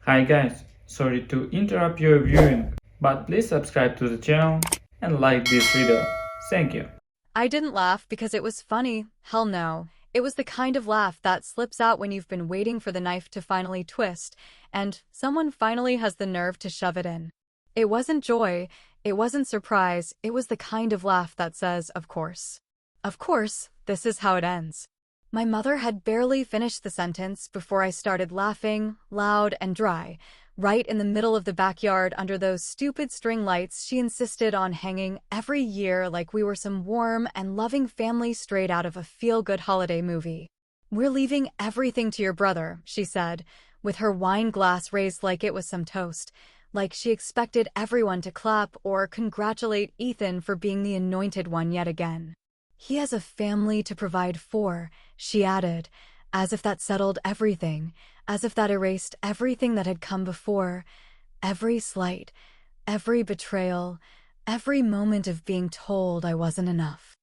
Hi guys, sorry to interrupt your viewing, but please subscribe to the channel and like this video. Thank you. I didn't laugh because it was funny. Hell no. It was the kind of laugh that slips out when you've been waiting for the knife to finally twist, and someone finally has the nerve to shove it in. It wasn't joy, it wasn't surprise, it was the kind of laugh that says, of course. Of course, this is how it ends. My mother had barely finished the sentence before I started laughing, loud and dry, right in the middle of the backyard under those stupid string lights she insisted on hanging every year like we were some warm and loving family straight out of a feel-good holiday movie. "We're leaving everything to your brother," she said, with her wine glass raised like it was some toast, like she expected everyone to clap or congratulate Ethan for being the anointed one yet again. "He has a family to provide for," she added, as if that settled everything, as if that erased everything that had come before, every slight, every betrayal, every moment of being told I wasn't enough.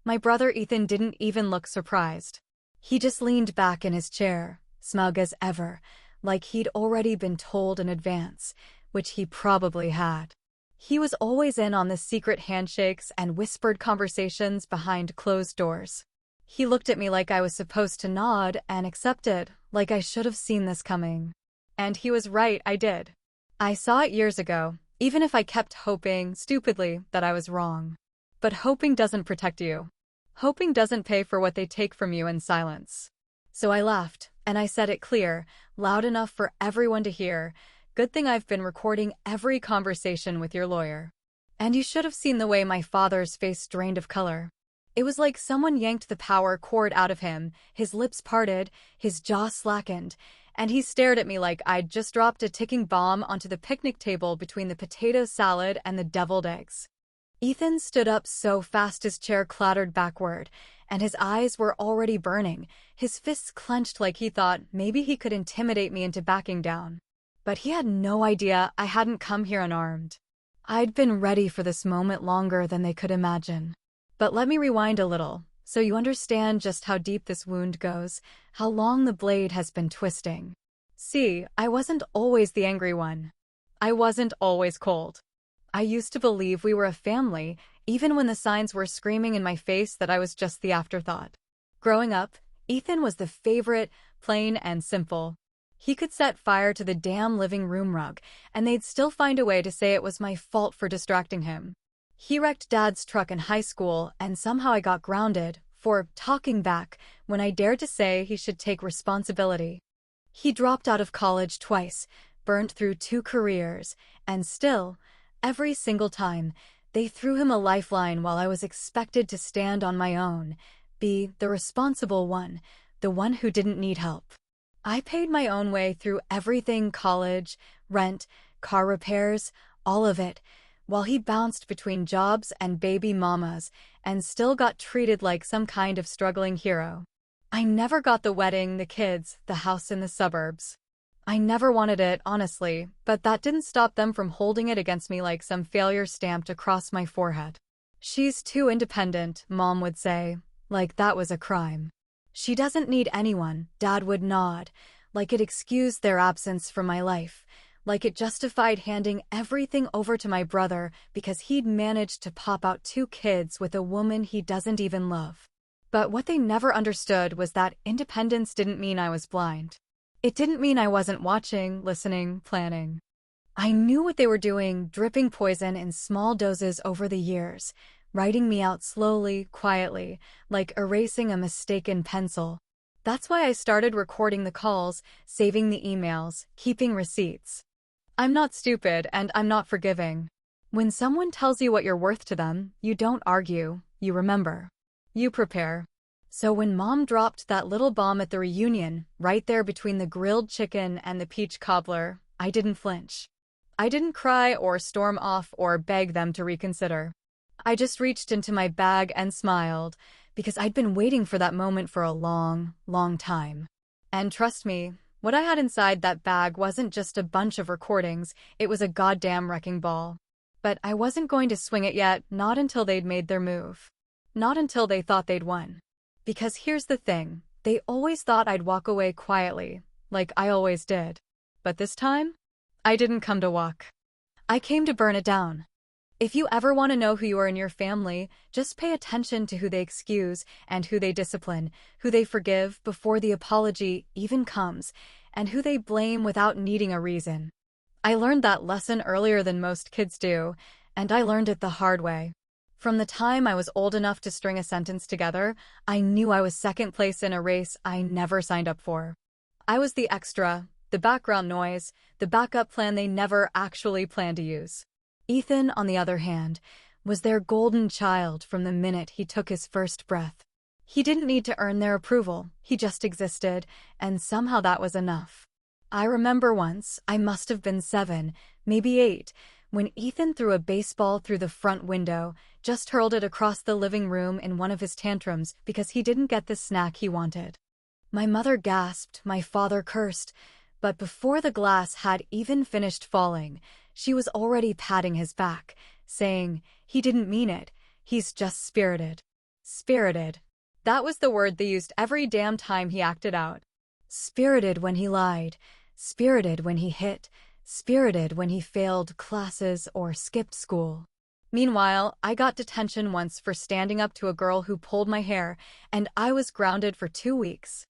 My brother Ethan didn't even look surprised. He just leaned back in his chair, smug as ever, like he'd already been told in advance, which he probably had. He was always in on the secret handshakes and whispered conversations behind closed doors. He looked at me like I was supposed to nod and accept it, like I should have seen this coming. And he was right, I did. I saw it years ago, even if I kept hoping, stupidly, that I was wrong. But hoping doesn't protect you. Hoping doesn't pay for what they take from you in silence. So I laughed, and I said it clear, loud enough for everyone to hear. "Good thing I've been recording every conversation with your lawyer." And you should have seen the way my father's face drained of color. It was like someone yanked the power cord out of him, his lips parted, his jaw slackened, and he stared at me like I'd just dropped a ticking bomb onto the picnic table between the potato salad and the deviled eggs. Ethan stood up so fast his chair clattered backward, and his eyes were already burning, his fists clenched like he thought maybe he could intimidate me into backing down. But he had no idea I hadn't come here unarmed. I'd been ready for this moment longer than they could imagine. But let me rewind a little, so you understand just how deep this wound goes, how long the blade has been twisting. See, I wasn't always the angry one. I wasn't always cold. I used to believe we were a family, even when the signs were screaming in my face that I was just the afterthought. Growing up, Ethan was the favorite, plain and simple. He could set fire to the damn living room rug, and they'd still find a way to say it was my fault for distracting him. He wrecked Dad's truck in high school, and somehow I got grounded for talking back when I dared to say he should take responsibility. He dropped out of college twice, burnt through 2 careers, and still, every single time, they threw him a lifeline while I was expected to stand on my own, be the responsible one, the one who didn't need help. I paid my own way through everything: college, rent, car repairs, all of it, while he bounced between jobs and baby mamas and still got treated like some kind of struggling hero. I never got the wedding, the kids, the house in the suburbs. I never wanted it, honestly, but that didn't stop them from holding it against me like some failure stamped across my forehead. "She's too independent," Mom would say, like that was a crime. "She doesn't need anyone," Dad would nod, like it excused their absence from my life, like it justified handing everything over to my brother because he'd managed to pop out 2 kids with a woman he doesn't even love. But what they never understood was that independence didn't mean I was blind. It didn't mean I wasn't watching, listening, planning. I knew what they were doing, dripping poison in small doses over the years, writing me out slowly, quietly, like erasing a mistaken pencil. That's why I started recording the calls, saving the emails, keeping receipts. I'm not stupid, and I'm not forgiving. When someone tells you what you're worth to them, you don't argue, you remember. You prepare. So when Mom dropped that little bomb at the reunion, right there between the grilled chicken and the peach cobbler, I didn't flinch. I didn't cry or storm off or beg them to reconsider. I just reached into my bag and smiled, because I'd been waiting for that moment for a long, long time. And trust me, what I had inside that bag wasn't just a bunch of recordings, it was a goddamn wrecking ball. But I wasn't going to swing it yet, not until they'd made their move. Not until they thought they'd won. Because here's the thing, they always thought I'd walk away quietly, like I always did. But this time, I didn't come to walk. I came to burn it down. If you ever want to know who you are in your family, just pay attention to who they excuse and who they discipline, who they forgive before the apology even comes, and who they blame without needing a reason. I learned that lesson earlier than most kids do, and I learned it the hard way. From the time I was old enough to string a sentence together, I knew I was second place in a race I never signed up for. I was the extra, the background noise, the backup plan they never actually planned to use. Ethan, on the other hand, was their golden child from the minute he took his first breath. He didn't need to earn their approval, he just existed, and somehow that was enough. I remember once, I must have been 7, maybe 8, when Ethan threw a baseball through the front window, just hurled it across the living room in one of his tantrums because he didn't get the snack he wanted. My mother gasped, my father cursed, but before the glass had even finished falling, she was already patting his back, saying, "He didn't mean it, he's just spirited." Spirited. That was the word they used every damn time he acted out. Spirited when he lied, spirited when he hit, spirited when he failed classes or skipped school. Meanwhile, I got detention once for standing up to a girl who pulled my hair, and I was grounded for 2 weeks.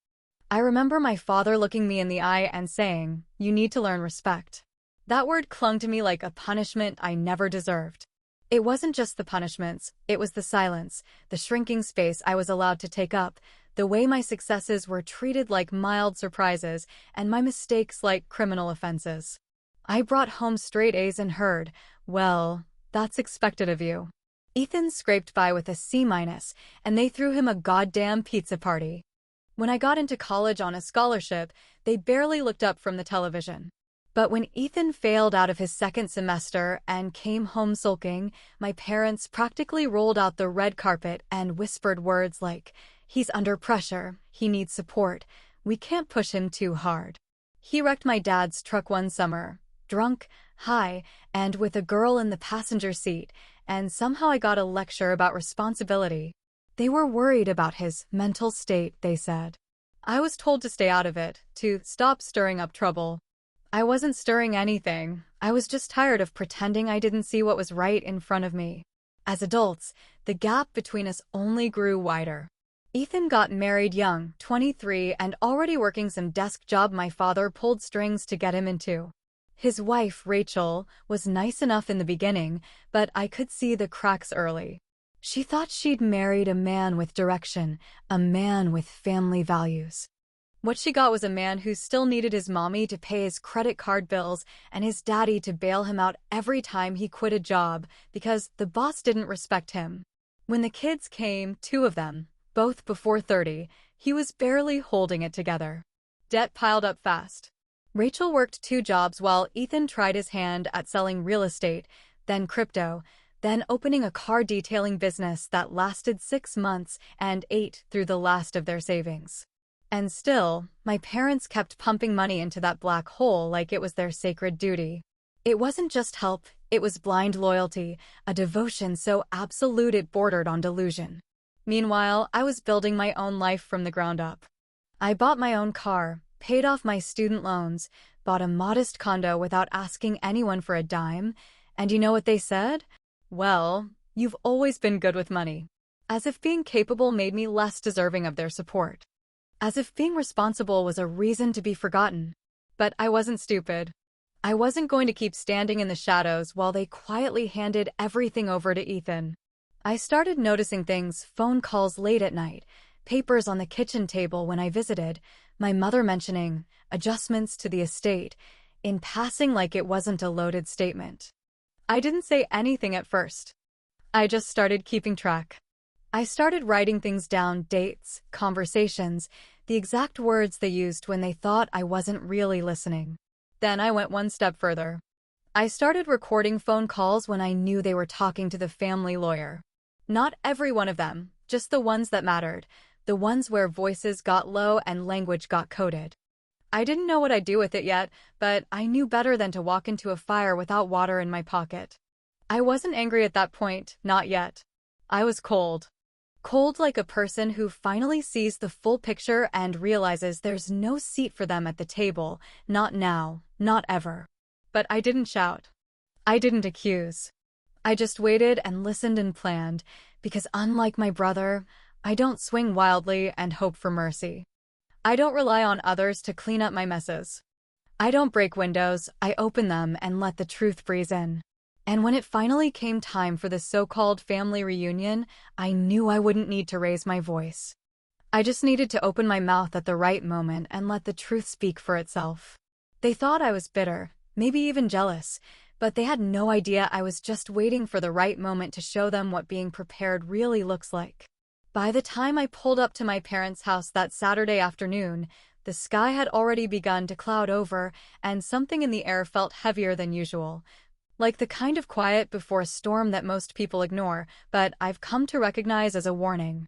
I remember my father looking me in the eye and saying, "You need to learn respect." That word clung to me like a punishment I never deserved. It wasn't just the punishments, it was the silence, the shrinking space I was allowed to take up, the way my successes were treated like mild surprises, and my mistakes like criminal offenses. I brought home straight A's and heard, "Well, that's expected of you." Ethan scraped by with a C-, and they threw him a goddamn pizza party. When I got into college on a scholarship, they barely looked up from the television. But when Ethan failed out of his second semester and came home sulking, my parents practically rolled out the red carpet and whispered words like, "He's under pressure, he needs support, we can't push him too hard." He wrecked my dad's truck one summer, drunk, high, and with a girl in the passenger seat, and somehow I got a lecture about responsibility. They were worried about his mental state, they said. I was told to stay out of it, to stop stirring up trouble. I wasn't stirring anything, I was just tired of pretending I didn't see what was right in front of me. As adults, the gap between us only grew wider. Ethan got married young, 23, and already working some desk job my father pulled strings to get him into. His wife, Rachel, was nice enough in the beginning, but I could see the cracks early. She thought she'd married a man with direction, a man with family values. What she got was a man who still needed his mommy to pay his credit card bills and his daddy to bail him out every time he quit a job because the boss didn't respect him. When the kids came, 2 of them, both before 30, he was barely holding it together. Debt piled up fast. Rachel worked 2 jobs while Ethan tried his hand at selling real estate, then crypto, then opening a car detailing business that lasted 6 months and ate through the last of their savings. And still, my parents kept pumping money into that black hole like it was their sacred duty. It wasn't just help, it was blind loyalty, a devotion so absolute it bordered on delusion. Meanwhile, I was building my own life from the ground up. I bought my own car, paid off my student loans, bought a modest condo without asking anyone for a dime, and you know what they said? "Well, you've always been good with money." As if being capable made me less deserving of their support. As if being responsible was a reason to be forgotten. But I wasn't stupid. I wasn't going to keep standing in the shadows while they quietly handed everything over to Ethan. I started noticing things, phone calls late at night, papers on the kitchen table when I visited, my mother mentioning adjustments to the estate, in passing like it wasn't a loaded statement. I didn't say anything at first. I just started keeping track. I started writing things down, dates, conversations, the exact words they used when they thought I wasn't really listening. Then I went one step further. I started recording phone calls when I knew they were talking to the family lawyer. Not every one of them, just the ones that mattered, the ones where voices got low and language got coded. I didn't know what I'd do with it yet, but I knew better than to walk into a fire without water in my pocket. I wasn't angry at that point, not yet. I was cold. Cold like a person who finally sees the full picture and realizes there's no seat for them at the table, not now, Not ever. But I didn't shout. I didn't accuse. I just waited and listened and planned, because unlike my brother, I don't swing wildly and hope for mercy. I don't rely on others to clean up my messes. I don't break windows, I open them and let the truth breeze in. And when it finally came time for the so-called family reunion, I knew I wouldn't need to raise my voice. I just needed to open my mouth at the right moment and let the truth speak for itself. They thought I was bitter, maybe even jealous, but they had no idea I was just waiting for the right moment to show them what being prepared really looks like. By the time I pulled up to my parents' house that Saturday afternoon, the sky had already begun to cloud over, and something in the air felt heavier than usual. Like the kind of quiet before a storm that most people ignore, but I've come to recognize as a warning.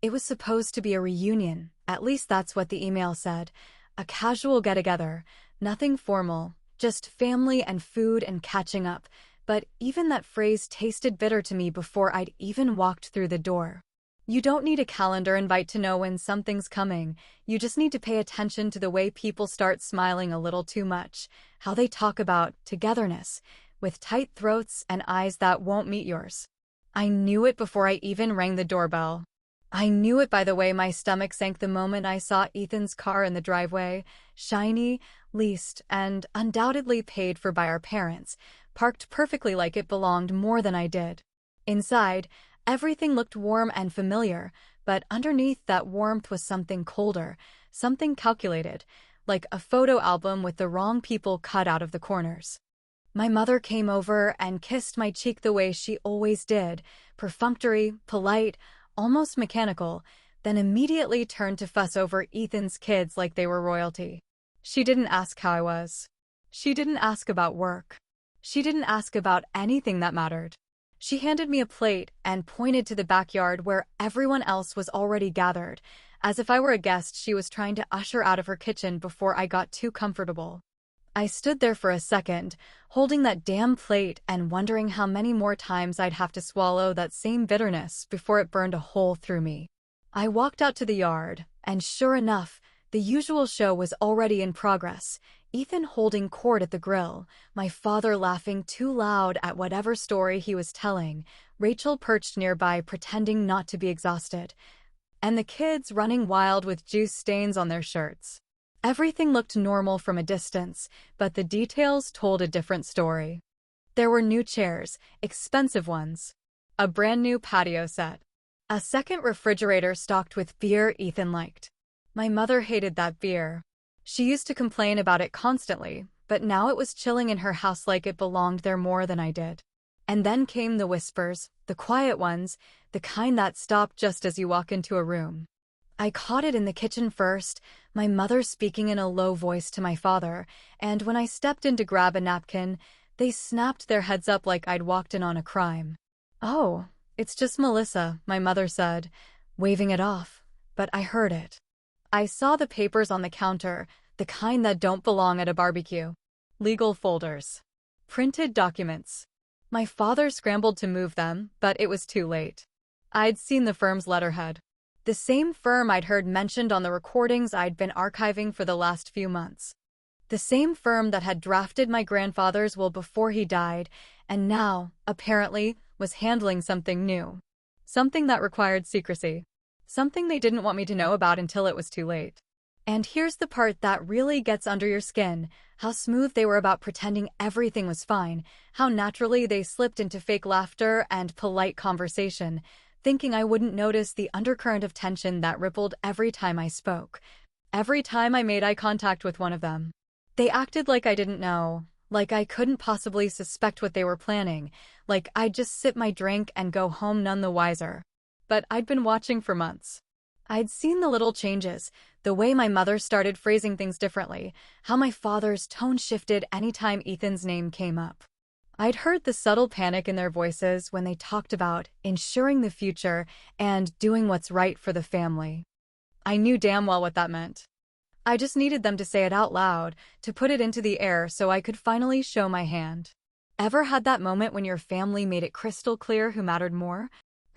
It was supposed to be a reunion, at least that's what the email said. A casual get-together, nothing formal, just family and food and catching up. But even that phrase tasted bitter to me before I'd even walked through the door. You don't need a calendar invite to know when something's coming. You just need to pay attention to the way people start smiling a little too much, how they talk about togetherness, with tight throats and eyes that won't meet yours. I knew it before I even rang the doorbell. I knew it by the way my stomach sank the moment I saw Ethan's car in the driveway, shiny, leased, and undoubtedly paid for by our parents, parked perfectly like it belonged more than I did. Inside, everything looked warm and familiar, but underneath that warmth was something colder, something calculated, like a photo album with the wrong people cut out of the corners. My mother came over and kissed my cheek the way she always did, perfunctory, polite, almost mechanical, then immediately turned to fuss over Ethan's kids like they were royalty. She didn't ask how I was. She didn't ask about work. She didn't ask about anything that mattered. She handed me a plate and pointed to the backyard where everyone else was already gathered. As if I were a guest she was trying to usher out of her kitchen before I got too comfortable. I stood there for a second, holding that damn plate and wondering how many more times I'd have to swallow that same bitterness before it burned a hole through me. I walked out to the yard, and sure enough, the usual show was already in progress. Ethan holding court at the grill, my father laughing too loud at whatever story he was telling, Rachel perched nearby pretending not to be exhausted, and the kids running wild with juice stains on their shirts. Everything looked normal from a distance, but the details told a different story. There were new chairs, expensive ones. A brand new patio set. A second refrigerator stocked with beer Ethan liked. My mother hated that beer. She used to complain about it constantly, but now it was chilling in her house like it belonged there more than I did. And then came the whispers, the quiet ones, the kind that stop just as you walk into a room. I caught it in the kitchen first, my mother speaking in a low voice to my father, and when I stepped in to grab a napkin, they snapped their heads up like I'd walked in on a crime. "Oh, it's just Melissa," my mother said, waving it off, but I heard it. I saw the papers on the counter, the kind that don't belong at a barbecue. Legal folders. Printed documents. My father scrambled to move them, but it was too late. I'd seen the firm's letterhead. The same firm I'd heard mentioned on the recordings I'd been archiving for the last few months. The same firm that had drafted my grandfather's will before he died, and now, apparently, was handling something new. Something that required secrecy. Something they didn't want me to know about until it was too late. And here's the part that really gets under your skin, how smooth they were about pretending everything was fine, how naturally they slipped into fake laughter and polite conversation, thinking I wouldn't notice the undercurrent of tension that rippled every time I spoke, every time I made eye contact with one of them. They acted like I didn't know, like I couldn't possibly suspect what they were planning, like I'd just sip my drink and go home none the wiser. But I'd been watching for months. I'd seen the little changes, the way my mother started phrasing things differently, how my father's tone shifted anytime Ethan's name came up. I'd heard the subtle panic in their voices when they talked about ensuring the future and doing what's right for the family. I knew damn well what that meant. I just needed them to say it out loud, to put it into the air so I could finally show my hand. Ever had that moment when your family made it crystal clear who mattered more?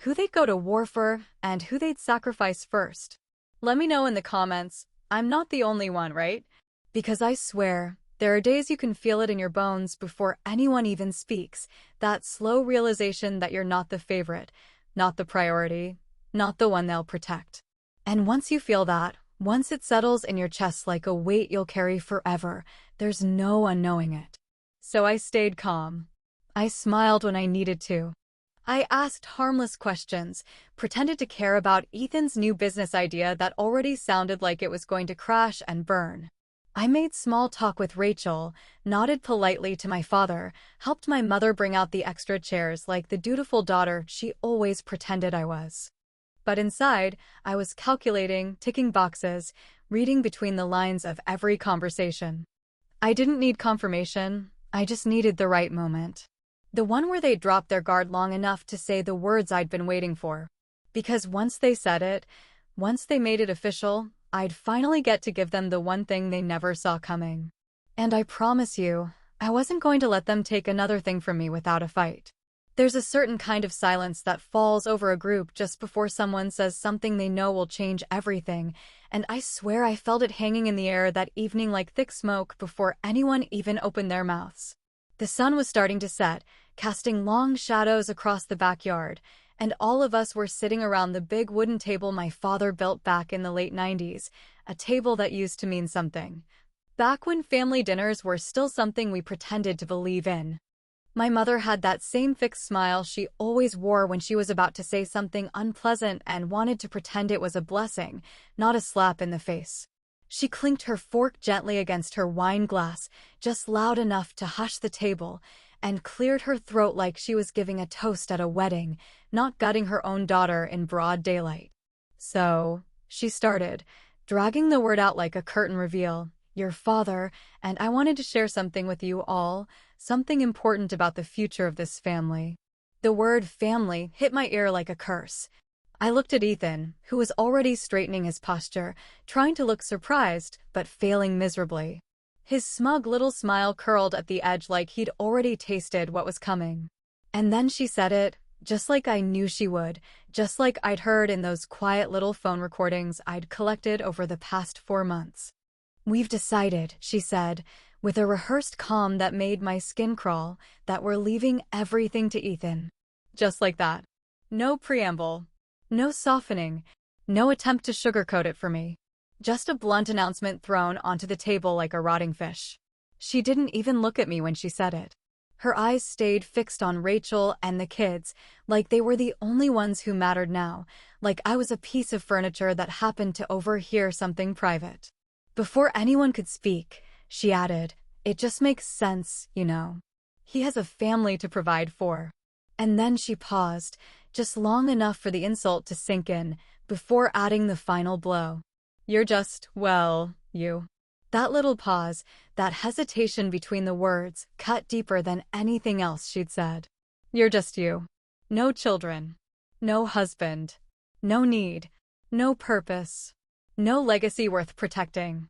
Who they'd go to war for, and who they'd sacrifice first? Let me know in the comments. I'm not the only one, right? Because I swear, There are days you can feel it in your bones before anyone even speaks, that slow realization that you're not the favorite, not the priority, not the one they'll protect. And once you feel that, once it settles in your chest like a weight you'll carry forever, there's no unknowing it. So I stayed calm. I smiled when I needed to. I asked harmless questions, pretended to care about Ethan's new business idea that already sounded like it was going to crash and burn. I made small talk with Rachel, nodded politely to my father, helped my mother bring out the extra chairs like the dutiful daughter she always pretended I was. But inside, I was calculating, ticking boxes, reading between the lines of every conversation. I didn't need confirmation, I just needed the right moment. The one where they dropped their guard long enough to say the words I'd been waiting for. Because once they said it, once they made it official, I'd finally get to give them the one thing they never saw coming. And I promise you, I wasn't going to let them take another thing from me without a fight. There's a certain kind of silence that falls over a group just before someone says something they know will change everything, and I swear I felt it hanging in the air that evening like thick smoke before anyone even opened their mouths. The sun was starting to set, casting long shadows across the backyard, and all of us were sitting around the big wooden table my father built back in the late 90s, a table that used to mean something. Back when family dinners were still something we pretended to believe in. My mother had that same fixed smile she always wore when she was about to say something unpleasant and wanted to pretend it was a blessing, not a slap in the face. She clinked her fork gently against her wine glass, just loud enough to hush the table, and cleared her throat like she was giving a toast at a wedding, not gutting her own daughter in broad daylight. So, she started, dragging the word out like a curtain reveal, your father, and I wanted to share something with you all, something important about the future of this family. The word family hit my ear like a curse. I looked at Ethan, who was already straightening his posture, trying to look surprised, but failing miserably. His smug little smile curled at the edge like he'd already tasted what was coming. And then she said it, just like I knew she would, just like I'd heard in those quiet little phone recordings I'd collected over the past 4 months. We've decided, she said, with a rehearsed calm that made my skin crawl, that we're leaving everything to Ethan. Just like that. No preamble. No softening, no attempt to sugarcoat it for me. Just a blunt announcement thrown onto the table like a rotting fish. She didn't even look at me when she said it. Her eyes stayed fixed on Rachel and the kids, like they were the only ones who mattered now, like I was a piece of furniture that happened to overhear something private. Before anyone could speak, she added, it just makes sense, you know. He has a family to provide for. And then she paused, just long enough for the insult to sink in, before adding the final blow. You're just, well, you. That little pause, that hesitation between the words, cut deeper than anything else she'd said. You're just you. No children. No husband. No need. No purpose. No legacy worth protecting.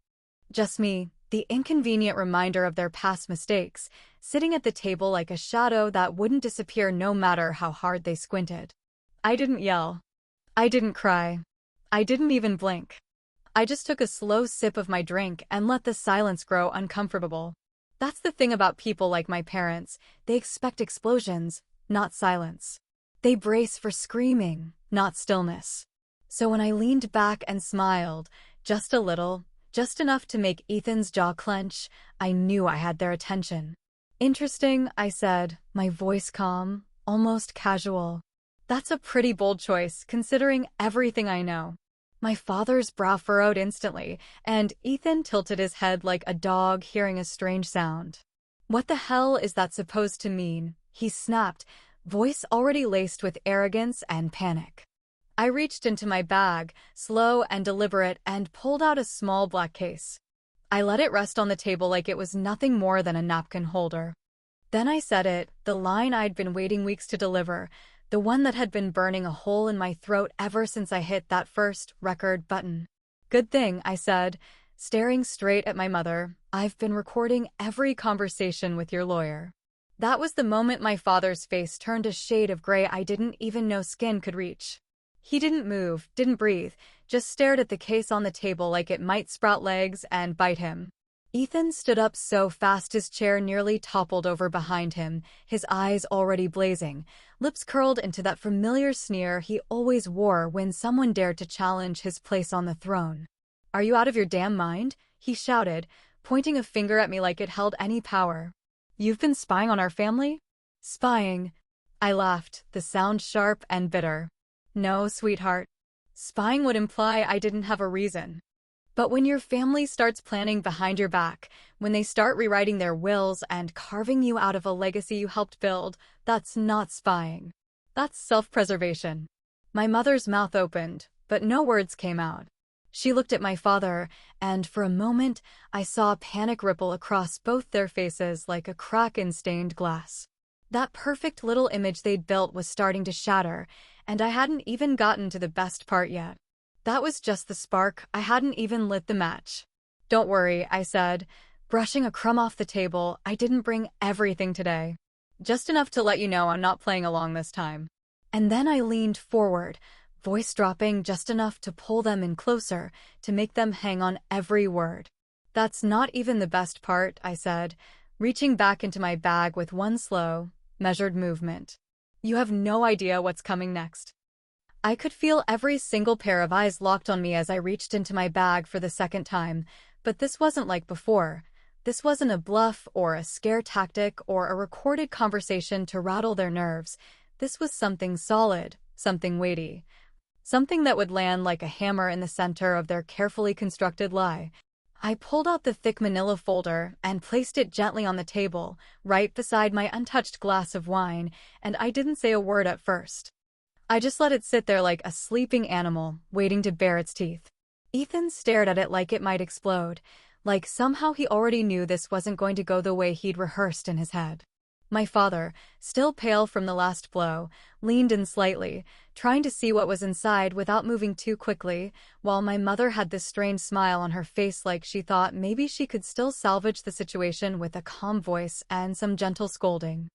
Just me, the inconvenient reminder of their past mistakes, sitting at the table like a shadow that wouldn't disappear no matter how hard they squinted. I didn't yell. I didn't cry. I didn't even blink. I just took a slow sip of my drink and let the silence grow uncomfortable. That's the thing about people like my parents. They expect explosions, not silence. They brace for screaming, not stillness. So when I leaned back and smiled, just a little, just enough to make Ethan's jaw clench, I knew I had their attention. Interesting, I said, my voice calm, almost casual. That's a pretty bold choice, considering everything I know. My father's brow furrowed instantly, and Ethan tilted his head like a dog hearing a strange sound. What the hell is that supposed to mean? He snapped, voice already laced with arrogance and panic. I reached into my bag, slow and deliberate, and pulled out a small black case. I let it rest on the table like it was nothing more than a napkin holder. Then I said it, the line I'd been waiting weeks to deliver, the one that had been burning a hole in my throat ever since I hit that first record button. Good thing, I said, staring straight at my mother, I've been recording every conversation with your lawyer. That was the moment my father's face turned a shade of gray I didn't even know skin could reach. He didn't move, didn't breathe, just stared at the case on the table like it might sprout legs and bite him. Ethan stood up so fast his chair nearly toppled over behind him, his eyes already blazing, lips curled into that familiar sneer he always wore when someone dared to challenge his place on the throne. "Are you out of your damn mind?" he shouted, pointing a finger at me like it held any power. "You've been spying on our family?" "Spying?" I laughed, the sound sharp and bitter. "No, sweetheart. Spying would imply I didn't have a reason. But when your family starts planning behind your back, when they start rewriting their wills and carving you out of a legacy you helped build, that's not spying. That's self-preservation." My mother's mouth opened, but no words came out. She looked at my father, and for a moment, I saw panic ripple across both their faces like a crack in stained glass. That perfect little image they'd built was starting to shatter, and I hadn't even gotten to the best part yet. That was just the spark. I hadn't even lit the match. "Don't worry," I said, brushing a crumb off the table. "I didn't bring everything today. Just enough to let you know I'm not playing along this time." And then I leaned forward, voice dropping just enough to pull them in closer, to make them hang on every word. "That's not even the best part," I said, reaching back into my bag with one slow, measured movement. "You have no idea what's coming next." I could feel every single pair of eyes locked on me as I reached into my bag for the second time, but this wasn't like before. This wasn't a bluff or a scare tactic or a recorded conversation to rattle their nerves. This was something solid, something weighty, something that would land like a hammer in the center of their carefully constructed lie. I pulled out the thick manila folder and placed it gently on the table, right beside my untouched glass of wine, and I didn't say a word at first. I just let it sit there like a sleeping animal, waiting to bare its teeth. Ethan stared at it like it might explode, like somehow he already knew this wasn't going to go the way he'd rehearsed in his head. My father, still pale from the last blow, leaned in slightly, trying to see what was inside without moving too quickly, while my mother had this strained smile on her face like she thought maybe she could still salvage the situation with a calm voice and some gentle scolding.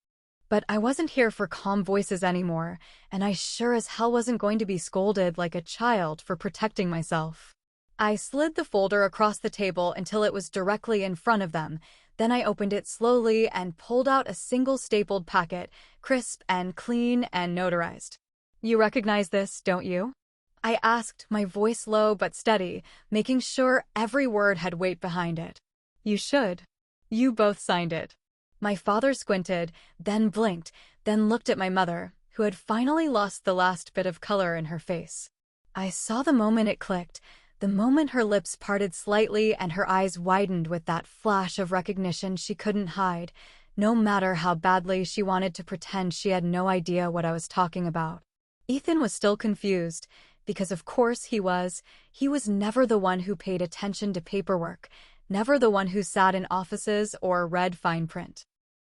But I wasn't here for calm voices anymore, and I sure as hell wasn't going to be scolded like a child for protecting myself. I slid the folder across the table until it was directly in front of them. Then I opened it slowly and pulled out a single stapled packet, crisp and clean and notarized. "You recognize this, don't you?" I asked, my voice low but steady, making sure every word had weight behind it. "You should. You both signed it." My father squinted, then blinked, then looked at my mother, who had finally lost the last bit of color in her face. I saw the moment it clicked, the moment her lips parted slightly and her eyes widened with that flash of recognition she couldn't hide, no matter how badly she wanted to pretend she had no idea what I was talking about. Ethan was still confused, because of course he was. He was never the one who paid attention to paperwork, never the one who sat in offices or read fine print.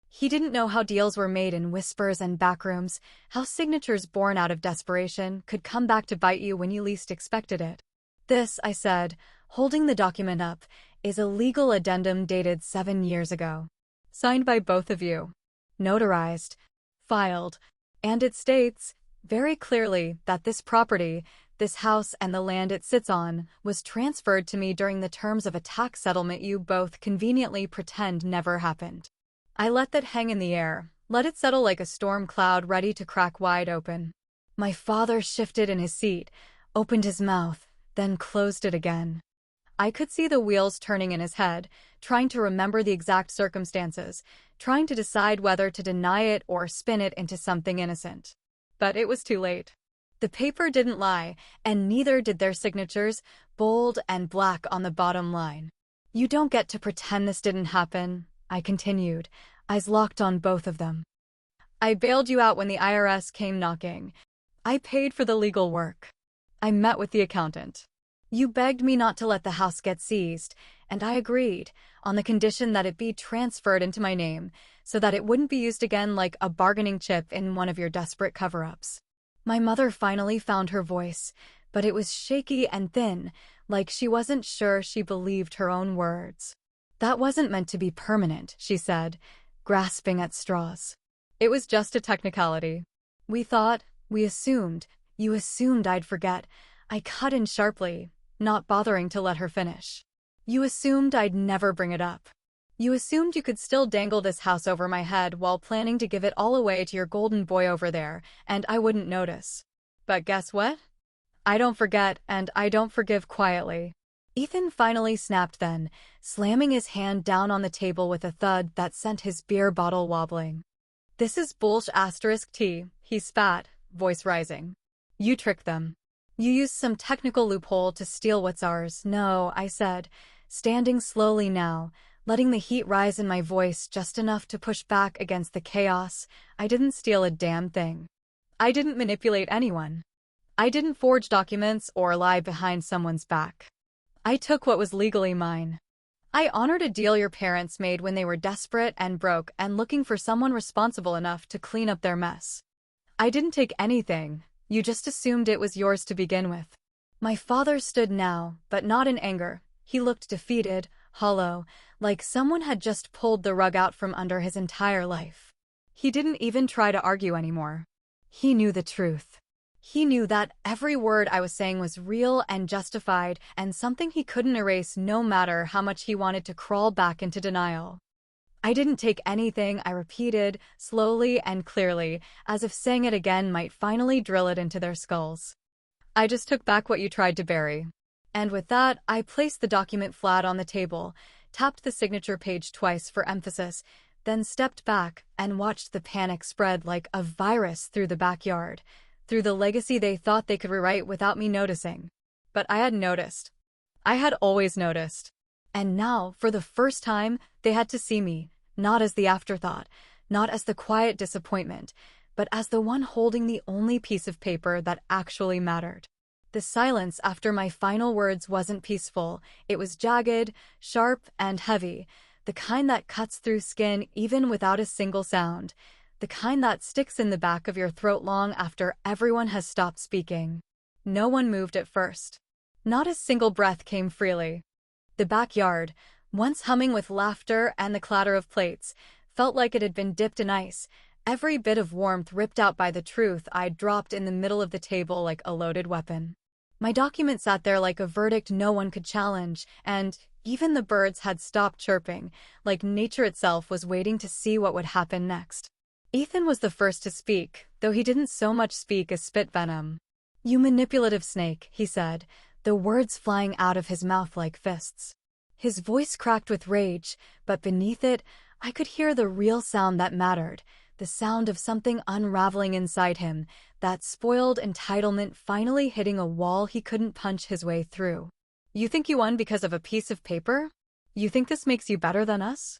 He didn't know how deals were made in whispers and backrooms, how signatures born out of desperation could come back to bite you when you least expected it. "This," I said, holding the document up, "is a legal addendum dated 7 years ago. Signed by both of you. Notarized. Filed. And it states, very clearly, that this property, this house and the land it sits on, was transferred to me during the terms of a tax settlement you both conveniently pretend never happened." I let that hang in the air, let it settle like a storm cloud ready to crack wide open. My father shifted in his seat, opened his mouth, then closed it again. I could see the wheels turning in his head, trying to remember the exact circumstances, trying to decide whether to deny it or spin it into something innocent. But it was too late. The paper didn't lie, and neither did their signatures, bold and black on the bottom line. "You don't get to pretend this didn't happen," I continued, eyes locked on both of them. "I bailed you out when the IRS came knocking. I paid for the legal work. I met with the accountant. You begged me not to let the house get seized, and I agreed, on the condition that it be transferred into my name, so that it wouldn't be used again like a bargaining chip in one of your desperate cover-ups." My mother finally found her voice, but it was shaky and thin, like she wasn't sure she believed her own words. "That wasn't meant to be permanent," she said, grasping at straws. "It was just a technicality. We thought, we assumed, you assumed I'd forget." I cut in sharply, not bothering to let her finish. You assumed I'd never bring it up. You assumed you could still dangle this house over my head while planning to give it all away to your golden boy over there, and I wouldn't notice. But guess what? I don't forget, and I don't forgive quietly. Ethan finally snapped then, slamming his hand down on the table with a thud that sent his beer bottle wobbling. This is *T, he spat, voice rising. You tricked them. You used some technical loophole to steal what's ours. No, I said, standing slowly now, letting the heat rise in my voice just enough to push back against the chaos. I didn't steal a damn thing. I didn't manipulate anyone. I didn't forge documents or lie behind someone's back. I took what was legally mine. I honored a deal your parents made when they were desperate and broke and looking for someone responsible enough to clean up their mess. I didn't take anything. You just assumed it was yours to begin with. My father stood now, but not in anger. He looked defeated, hollow, like someone had just pulled the rug out from under his entire life. He didn't even try to argue anymore. He knew the truth. He knew that every word I was saying was real and justified and something he couldn't erase no matter how much he wanted to crawl back into denial. I didn't take anything, I repeated, slowly and clearly, as if saying it again might finally drill it into their skulls. I just took back what you tried to bury. And with that, I placed the document flat on the table, tapped the signature page twice for emphasis, then stepped back and watched the panic spread like a virus through the backyard, through the legacy they thought they could rewrite without me noticing. But I had noticed. I had always noticed. And now, for the first time, they had to see me, not as the afterthought, not as the quiet disappointment, but as the one holding the only piece of paper that actually mattered. The silence after my final words wasn't peaceful. It was jagged, sharp, and heavy, the kind that cuts through skin even without a single sound, the kind that sticks in the back of your throat long after everyone has stopped speaking. No one moved at first. Not a single breath came freely. The backyard, once humming with laughter and the clatter of plates, felt like it had been dipped in ice, every bit of warmth ripped out by the truth I'd dropped in the middle of the table like a loaded weapon. My document sat there like a verdict no one could challenge, and even the birds had stopped chirping, like nature itself was waiting to see what would happen next. Ethan was the first to speak, though he didn't so much speak as spit venom. "You manipulative snake," he said, the words flying out of his mouth like fists. His voice cracked with rage, but beneath it, I could hear the real sound that mattered, the sound of something unraveling inside him, that spoiled entitlement finally hitting a wall he couldn't punch his way through. "You think you won because of a piece of paper? You think this makes you better than us?"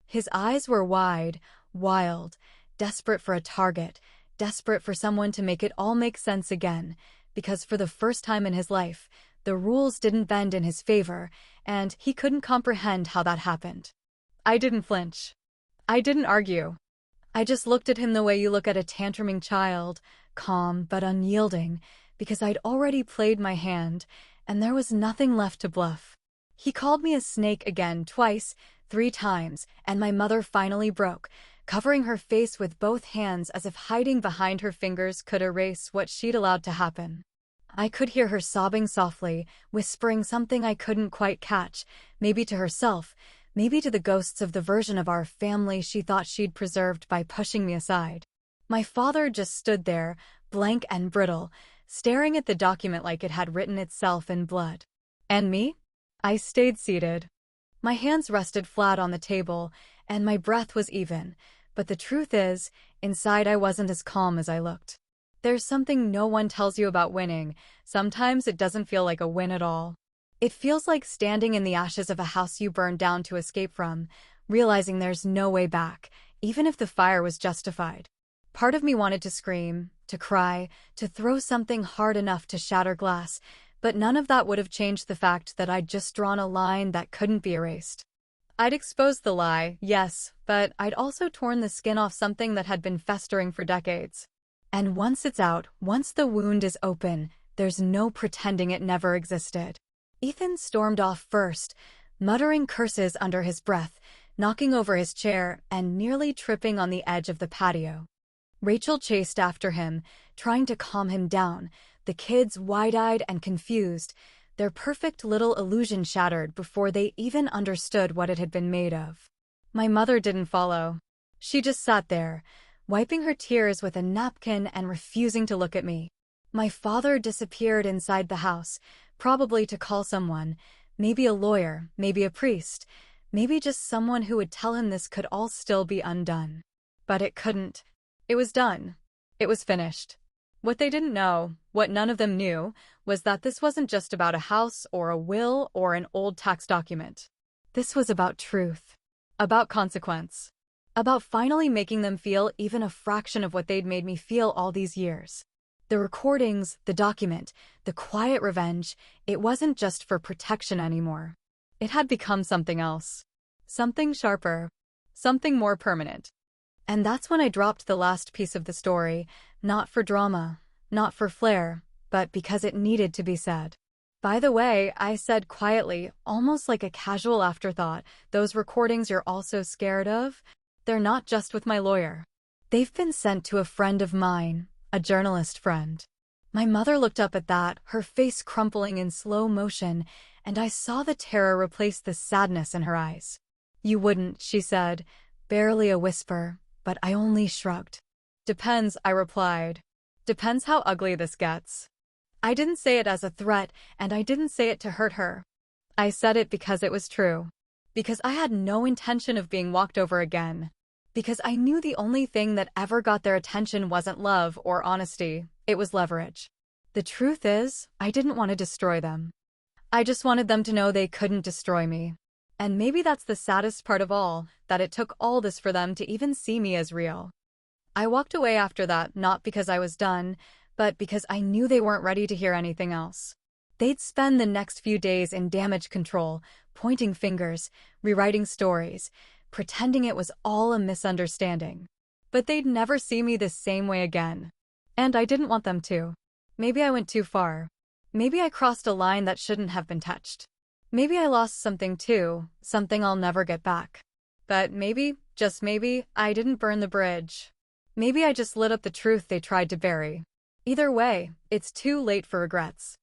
His eyes were wide, wild, desperate for a target, desperate for someone to make it all make sense again, because for the first time in his life, the rules didn't bend in his favor, and he couldn't comprehend how that happened. I didn't flinch. I didn't argue. I just looked at him the way you look at a tantruming child, calm but unyielding, because I'd already played my hand, and there was nothing left to bluff. He called me a snake again twice, 3 times, and my mother finally broke, covering her face with both hands as if hiding behind her fingers could erase what she'd allowed to happen. I could hear her sobbing softly, whispering something I couldn't quite catch, maybe to herself, maybe to the ghosts of the version of our family she thought she'd preserved by pushing me aside. My father just stood there, blank and brittle, staring at the document like it had written itself in blood. And me? I stayed seated. My hands rested flat on the table, and my breath was even, but the truth is, inside I wasn't as calm as I looked. There's something no one tells you about winning. Sometimes it doesn't feel like a win at all. It feels like standing in the ashes of a house you burned down to escape from, realizing there's no way back, even if the fire was justified. Part of me wanted to scream, to cry, to throw something hard enough to shatter glass, but none of that would have changed the fact that I'd just drawn a line that couldn't be erased. I'd exposed the lie, yes, but I'd also torn the skin off something that had been festering for decades. And once it's out, once the wound is open, there's no pretending it never existed. Ethan stormed off first, muttering curses under his breath, knocking over his chair and nearly tripping on the edge of the patio. Rachel chased after him, trying to calm him down, the kids wide-eyed and confused, their perfect little illusion shattered before they even understood what it had been made of. My mother didn't follow. She just sat there, wiping her tears with a napkin and refusing to look at me. My father disappeared inside the house, probably to call someone, maybe a lawyer, maybe a priest, maybe just someone who would tell him this could all still be undone. But it couldn't. It was done. It was finished. What they didn't know, what none of them knew, was that this wasn't just about a house or a will or an old tax document. This was about truth. About consequence. About finally making them feel even a fraction of what they'd made me feel all these years. The recordings, the document, the quiet revenge, it wasn't just for protection anymore. It had become something else. Something sharper. Something more permanent. And that's when I dropped the last piece of the story, not for drama, not for flair, but because it needed to be said. By the way, I said quietly, almost like a casual afterthought, those recordings you're also scared of? They're not just with my lawyer. They've been sent to a friend of mine, a journalist friend. My mother looked up at that, her face crumpling in slow motion, and I saw the terror replace the sadness in her eyes. You wouldn't, she said, barely a whisper, but I only shrugged. Depends, I replied. Depends how ugly this gets. I didn't say it as a threat, and I didn't say it to hurt her. I said it because it was true. Because I had no intention of being walked over again. Because I knew the only thing that ever got their attention wasn't love or honesty, it was leverage. The truth is, I didn't want to destroy them. I just wanted them to know they couldn't destroy me. And maybe that's the saddest part of all, that it took all this for them to even see me as real. I walked away after that, not because I was done, but because I knew they weren't ready to hear anything else. They'd spend the next few days in damage control, pointing fingers, rewriting stories, pretending it was all a misunderstanding. But they'd never see me the same way again. And I didn't want them to. Maybe I went too far. Maybe I crossed a line that shouldn't have been touched. Maybe I lost something too, something I'll never get back. But maybe, just maybe, I didn't burn the bridge. Maybe I just lit up the truth they tried to bury. Either way, it's too late for regrets.